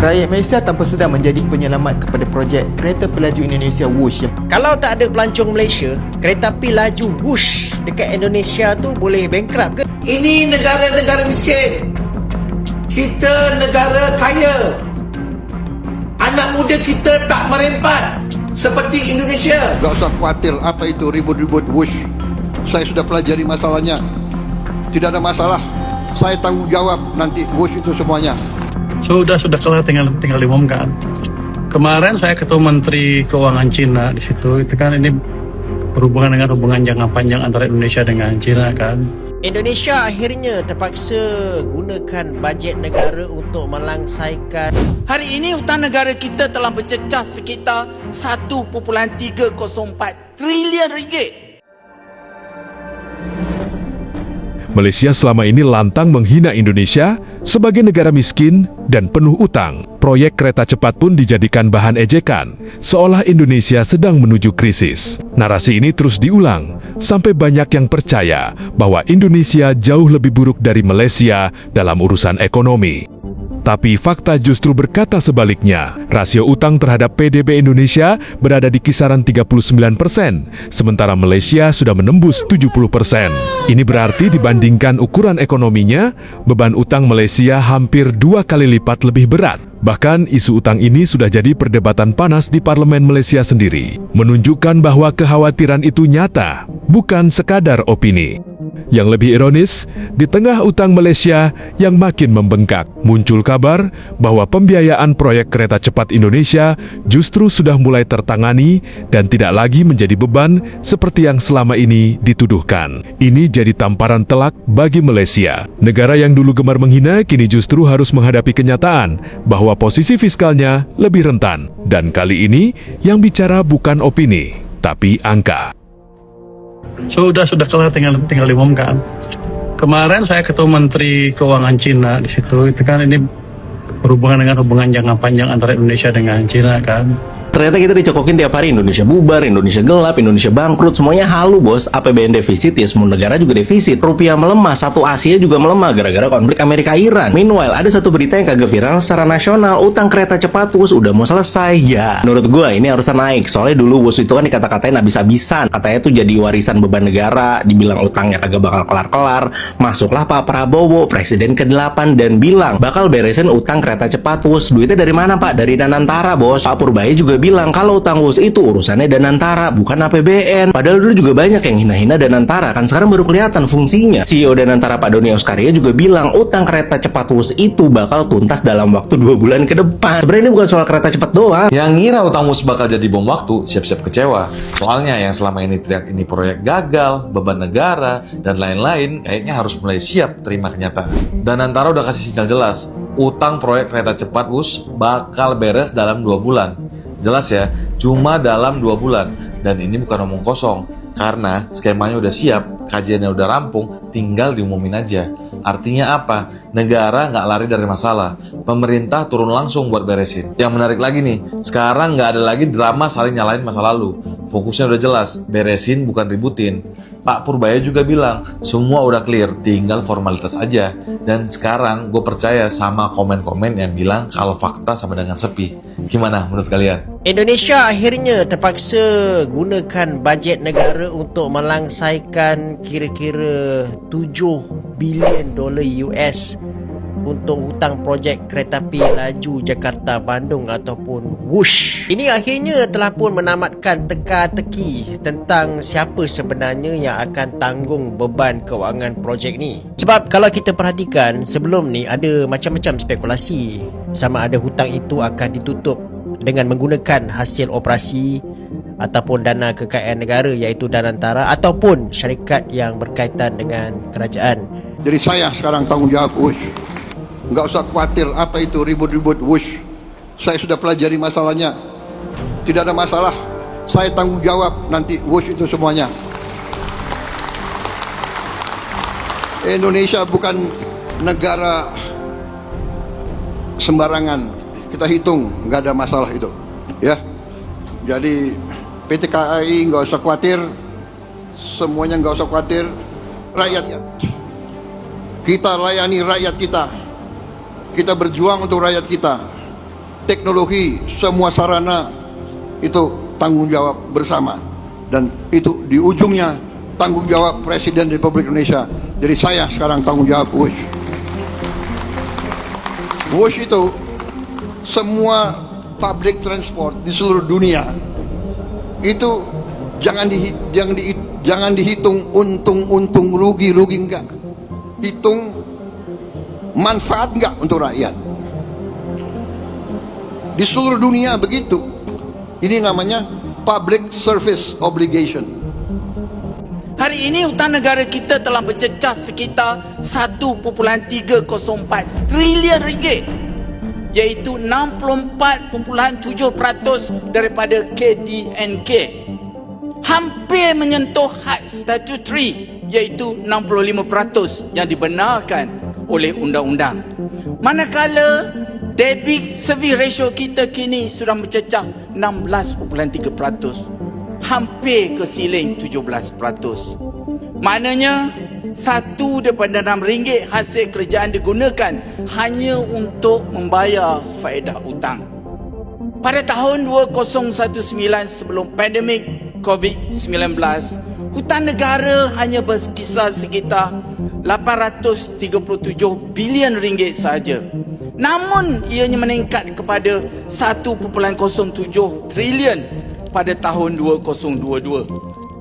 rakyat Malaysia tanpa sedar menjadi penyelamat kepada projek kereta pelaju Indonesia Wush. Kalau tak ada pelancong Malaysia, kereta api laju Wush dekat Indonesia tu boleh bankrupt ke? Ini negara-negara miskin. Kita negara kaya. Anak muda kita tak merempat seperti Indonesia. Tak usah khawatir apa itu ribut-ribut Wush. Saya sudah pelajari masalahnya. Tidak ada masalah. Saya tanggungjawab nanti Wush itu semuanya. Sudah kelar, tinggal diumumkan. Kemarin saya ketemu Menteri Keuangan Cina di situ. Itu kan ini berhubungan dengan hubungan jangka panjang antara Indonesia dengan Cina kan. Indonesia akhirnya terpaksa gunakan bajet negara untuk melangsaikan. Hari ini hutang negara kita telah bercecah sekitar 1.304 trilion ringgit. Malaysia selama ini lantang menghina Indonesia sebagai negara miskin dan penuh utang. Proyek kereta cepat pun dijadikan bahan ejekan, seolah Indonesia sedang menuju krisis. Narasi ini terus diulang, sampai banyak yang percaya bahwa Indonesia jauh lebih buruk dari Malaysia dalam urusan ekonomi. Tapi fakta justru berkata sebaliknya. Rasio utang terhadap PDB Indonesia berada di kisaran 39%, sementara Malaysia sudah menembus 70%. Ini berarti dibandingkan ukuran ekonominya, beban utang Malaysia hampir 2 kali lipat lebih berat. Bahkan isu utang ini sudah jadi perdebatan panas di parlemen Malaysia sendiri, menunjukkan bahwa kekhawatiran itu nyata, bukan sekadar opini. Yang lebih ironis, di tengah utang Malaysia yang makin membengkak, muncul kabar bahwa pembiayaan proyek kereta cepat Indonesia justru sudah mulai tertangani dan tidak lagi menjadi beban seperti yang selama ini dituduhkan. Ini jadi tamparan telak bagi Malaysia. Negara yang dulu gemar menghina kini justru harus menghadapi kenyataan bahwa posisi fiskalnya lebih rentan. Dan kali ini yang bicara bukan opini, tapi angka. Sudah kelar, tinggal diumumkan. Kemarin saya ketemu Menteri Keuangan Cina di situ. Itu kan ini berhubungan dengan hubungan jangka panjang antara Indonesia dengan Cina kan. Ternyata kita dicokokin tiap hari, Indonesia bubar, Indonesia gelap, Indonesia bangkrut, semuanya halu bos. APBN defisit, ya semua negara juga defisit. Rupiah melemah, satu Asia juga melemah gara-gara konflik Amerika-Iran. Meanwhile, ada satu berita yang kagak viral secara nasional, utang kereta cepat Wush udah mau selesai. Ya, menurut gua ini harusnya naik, soalnya dulu Wush itu kan dikata-katain habis-habisan. Katanya tuh jadi warisan beban negara, dibilang utangnya kagak bakal kelar-kelar. Masuklah Pak Prabowo, Presiden ke-8 dan bilang, bakal beresin utang kereta cepat Wush. Duitnya dari mana Pak? Dari Danantara bos. Pak Purbaya juga bilang kalau utang Wush itu urusannya Danantara, bukan APBN. Padahal dulu juga banyak yang hina-hina Danantara, kan sekarang baru kelihatan fungsinya. CEO Danantara Pak Doni Oskaria juga bilang utang kereta cepat Wush itu bakal tuntas dalam waktu 2 bulan ke depan. Sebenarnya ini bukan soal kereta cepat doang. Yang ngira utang Wush bakal jadi bom waktu, siap-siap kecewa. Soalnya yang selama ini teriak ini proyek gagal, beban negara, dan lain-lain, kayaknya harus mulai siap terima kenyataan. Danantara udah kasih sinyal jelas, utang proyek kereta cepat Wush bakal beres dalam 2 bulan. Jelas ya, cuma dalam 2 bulan. Dan ini bukan omong kosong, karena skemanya udah siap, kajiannya udah rampung, tinggal diumumin aja. Artinya apa? Negara nggak lari dari masalah. Pemerintah turun langsung buat beresin. Yang menarik lagi nih, sekarang nggak ada lagi drama saling nyalain masa lalu. Fokusnya udah jelas, beresin bukan ributin. Pak Purbaya juga bilang, semua udah clear, tinggal formalitas aja. Dan sekarang gue percaya sama komen-komen yang bilang kalau fakta sama dengan sepi. Gimana menurut kalian? Indonesia akhirnya terpaksa gunakan bajet negara untuk melangsaikan kira-kira 7 bilion dolar US untuk hutang projek kereta api laju Jakarta-Bandung ataupun Wush. Ini akhirnya telah pun menamatkan teka-teki tentang siapa sebenarnya yang akan tanggung beban kewangan projek ni. Sebab kalau kita perhatikan, sebelum ni ada macam-macam spekulasi sama ada hutang itu akan ditutup dengan menggunakan hasil operasi ataupun dana kekayaan negara iaitu Danantara ataupun syarikat yang berkaitan dengan kerajaan. Jadi saya sekarang tanggungjawab Wush. Nggak usah khawatir apa itu ribut-ribut Wush. Saya sudah pelajari masalahnya. Tidak ada masalah. Saya tanggung jawab nanti Wush itu semuanya. Indonesia bukan negara sembarangan. Kita hitung, nggak ada masalah itu. Ya. Jadi PT KAI nggak usah khawatir. Semuanya nggak usah khawatir. Rakyatnya. Kita layani rakyat kita. Kita berjuang untuk rakyat kita. teknologi, semua sarana itu tanggung jawab bersama. Dan itu di ujungnya tanggung jawab Presiden Republik Indonesia. Jadi saya sekarang tanggung jawab WUSH. WUSH itu semua public transport di seluruh dunia itu jangan dihitung untung rugi enggak. Hitung manfaat enggak untuk rakyat. Di seluruh dunia begitu. Ini namanya public service obligation. Hari ini hutang negara kita telah bercecah sekitar 1.304 trilion ringgit, iaitu 64.7% daripada KDNK. Hampir menyentuh had statutory, iaitu 65% yang dibenarkan oleh undang-undang. Manakala debit service ratio kita kini sudah mencecah 16.3%, hampir ke siling 17%. Maknanya RM1 hasil kerjaan digunakan hanya untuk membayar faedah hutang. Pada tahun 2019 sebelum pandemik COVID-19, hutang negara hanya berkisar sekitar 837 bilion ringgit sahaja. Namun ianya meningkat kepada 1.07 trilion pada tahun 2022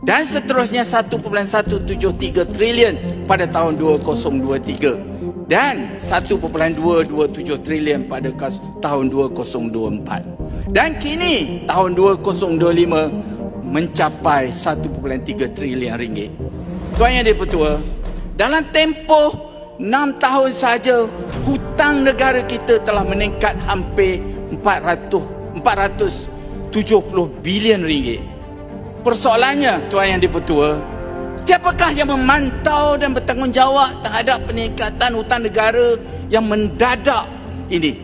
dan seterusnya 1.173 trilion pada tahun 2023 dan 1.227 trilion pada tahun 2024 dan kini tahun 2025 mencapai 1.3 trilion ringgit. Tuan Yang di-Pertua, dalam tempoh 6 tahun saja hutang negara kita telah meningkat hampir 470 bilion ringgit. Persoalannya, Tuan Yang di-Pertua, siapakah yang memantau dan bertanggungjawab terhadap peningkatan hutang negara yang mendadak ini?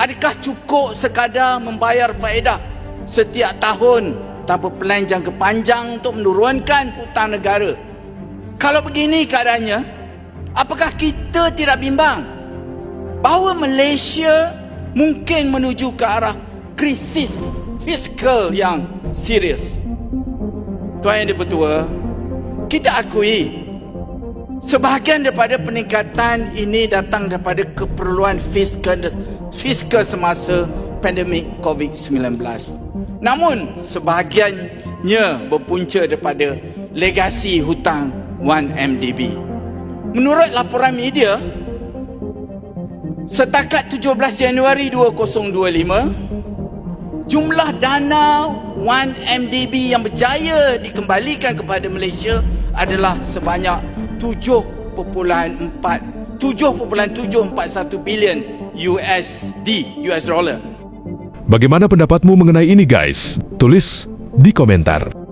Adakah cukup sekadar membayar faedah setiap tahun tanpa plan jangka panjang untuk menurunkan hutang negara? Kalau begini keadaannya, apakah kita tidak bimbang bahawa Malaysia mungkin menuju ke arah krisis fiskal yang serius? Tuan Yang di-Pertua, kita akui sebahagian daripada peningkatan ini datang daripada keperluan fiskal semasa pandemik COVID-19. Namun sebahagiannya berpunca daripada legasi hutang 1MDB. Menurut laporan media, setakat 17 Januari 2025, jumlah dana 1MDB yang berjaya dikembalikan kepada Malaysia adalah sebanyak 7.741 bilion US dollar. Bagaimana pendapatmu mengenai ini guys? Tulis di komentar.